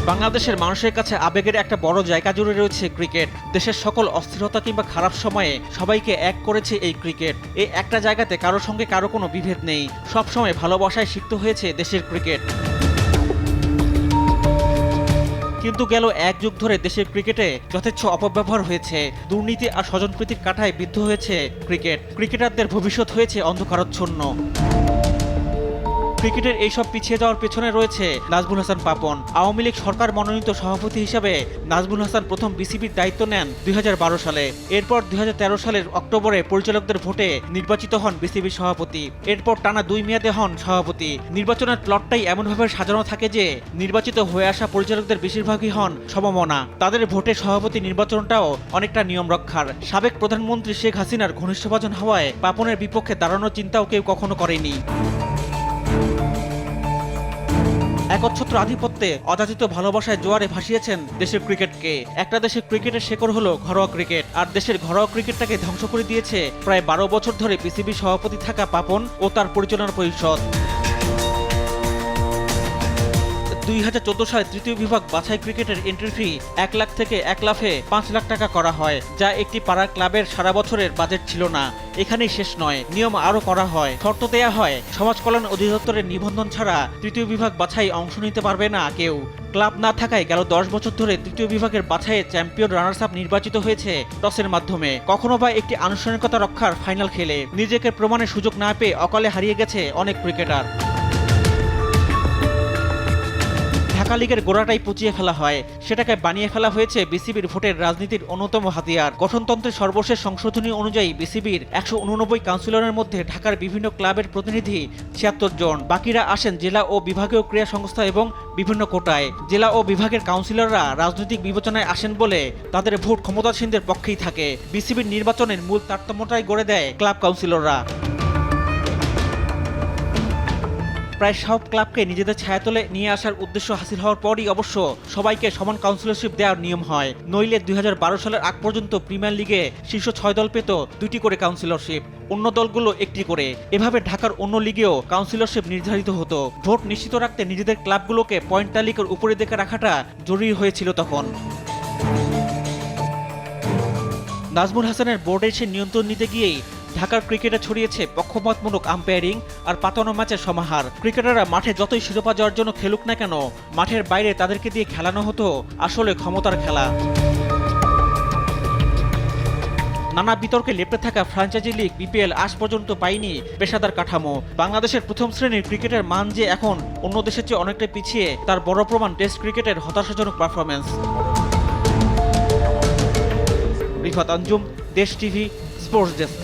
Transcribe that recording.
বাংলাদেশের মানুষের কাছে আবেগের একটা বড় জায়গা জুড়ে রয়েছে ক্রিকেট। দেশের সকল অস্থিরতা কিংবা খারাপ সময়ে সবাইকে এক করেছে এই ক্রিকেট। এই একটা জায়গাতে কারোর সঙ্গে কারো কোনো বিভেদ নেই, সবসময় ভালোবাসায় সিক্ত হয়েছে দেশের ক্রিকেট। কিন্তু গেল এক যুগ ধরে দেশের ক্রিকেটে যথেচ্ছ অপব্যবহার হয়েছে, দুর্নীতি আর স্বজনপ্রীতির কাঁটায় বিদ্ধ হয়েছে ক্রিকেট। ক্রিকেটারদের ভবিষ্যৎ হয়েছে অন্ধকারাচ্ছন্ন। ক্রিকেটের এইসব পিছিয়ে যাওয়ার পেছনে রয়েছে নাজমুল হাসান পাপন। আওয়ামী লীগ সরকার মনোনীত সভাপতি হিসাবে নাজমুল হাসান প্রথম বিসিবির দায়িত্ব নেন 2012 সালে। এরপর 2013 সালের অক্টোবরে পরিচালকদের ভোটে নির্বাচিত হন বিসিবির সভাপতি। এরপর টানা 2 মেয়াদে হন সভাপতি। নির্বাচনের প্লটটাই এমনভাবে সাজানো থাকে যে নির্বাচিত হয়ে আসা পরিচালকদের বেশিরভাগই হন সমমনা। তাদের ভোটে সভাপতি নির্বাচনটাও অনেকটা নিয়ম রক্ষার। সাবেক প্রধানমন্ত্রী শেখ হাসিনার ঘনিষ্ঠভাজন হওয়ায় পাপনের বিপক্ষে দাঁড়ানোর চিন্তাও কেউ কখনো করেনি। একচ্ছত্র আধিপত্যে অযাচিত ভালোবাসায় জোয়ারে ভাসিয়েছেন দেশের ক্রিকেটকে। একটা দেশের ক্রিকেটের শেকড় হলো ঘরোয়া ক্রিকেট, আর দেশের ঘরোয়া ক্রিকেটটাকে ধ্বংস করে দিয়েছে প্রায় 12 বছর ধরে বিসিবি সভাপতি থাকা পাপন ও তার পরিচালনা পরিষদ। 2014 সালে তৃতীয় বিভাগ বাছাই ক্রিকেটের এন্ট্রি ফি 1 লাখ থেকে 1 লাফে 5 লাখ টাকা করা হয়, যা একটি পাড়া ক্লাবের সারা বছরের বাজেট ছিল না। এখানেই শেষ নয়, নিয়ম আরও করা হয়। শর্ত দেয়া হয়, সমাজ কল্যাণ অধিদপ্তরের নিবন্ধন ছাড়া তৃতীয় বিভাগ বাছাই অংশ নিতে পারবে না কেউ। ক্লাব না থাকায় গেল 10 বছর ধরে তৃতীয় বিভাগের বাছাইয়ে চ্যাম্পিয়ন রানার্স আপ নির্বাচিত হয়েছে টসের মাধ্যমে, কখনো বা একটি আনুষ্ঠানিকতা রক্ষার ফাইনাল খেলে। নিজেকে প্রমাণের সুযোগ না পেয়ে অকালে হারিয়ে গেছে অনেক ক্রিকেটার। ঢাকা লীগের গোড়াটাই পচিয়ে ফেলা হয়, সেটাকে বানিয়ে ফেলা হয়েছে বিসিবির ভোটের রাজনীতির অন্যতম হাতিয়ার। গঠনতন্ত্রের সর্বশেষ সংশোধনী অনুযায়ী বিসিবির 189 কাউন্সিলরের মধ্যে ঢাকার বিভিন্ন ক্লাবের প্রতিনিধি 76 জন, বাকিরা আসেন জেলা ও বিভাগীয় ক্রীড়া সংস্থা এবং বিভিন্ন কোটায়। জেলা ও বিভাগের কাউন্সিলররা রাজনৈতিক বিবেচনায় আসেন বলে তাদের ভোট ক্ষমতাসীনদের পক্ষেই থাকে। বিসিবির নির্বাচনের মূল তারতম্যটাই গড়ে দেয় ক্লাব কাউন্সিলররা। প্রায় সব ক্লাবকে নিজেদের ছায়াতলে নিয়ে আসার উদ্দেশ্য হাসিল হওয়ার পরই অবশ্য সবাইকে সমান কাউন্সিলরশিপ দেওয়ার নিয়ম হয়। নইলে 2012 সালের আগ পর্যন্ত প্রিমিয়ার লিগে শীর্ষ 6 দল পেত 2টি করে কাউন্সিলরশিপ, অন্য দলগুলো 1টি করে। এভাবে ঢাকার অন্য লিগেও কাউন্সিলরশিপ নির্ধারিত হতো। ভোট নিশ্চিত রাখতে নিজেদের ক্লাবগুলোকে পয়েন্ট তালিকার উপরে দেখে রাখাটা জরুরি হয়েছিল তখন। নাজমুল হাসানের বোর্ডে এসে নিয়ন্ত্রণ নিতে গিয়েই ঢাকার ক্রিকেটে ছড়িয়েছে পক্ষপাতমূলক আম্পায়ারিং আর পাতানো ম্যাচের সমাহার। ক্রিকেটাররা মাঠে যতই শিরোপা জয়ের জন্য খেলুক না কেন, মাঠের বাইরে তাদেরকে দিয়ে খেলানো হতো আসলে ক্ষমতার খেলা। নানা বিতর্কে লেপ্টে থাকা ফ্র্যাঞ্চাইজি লিগ বিপিএল আজ পর্যন্ত পায়নি পেশাদার কাঠামো। বাংলাদেশের প্রথম শ্রেণীর ক্রিকেটের মান যে এখন অন্য দেশের চেয়ে অনেকটা পিছিয়ে, তার বড় প্রমাণ টেস্ট ক্রিকেটের হতাশাজনক পারফরম্যান্স। রিফাত আঞ্জুম, দেশ টিভি, স্পোর্টস ডেস্ক।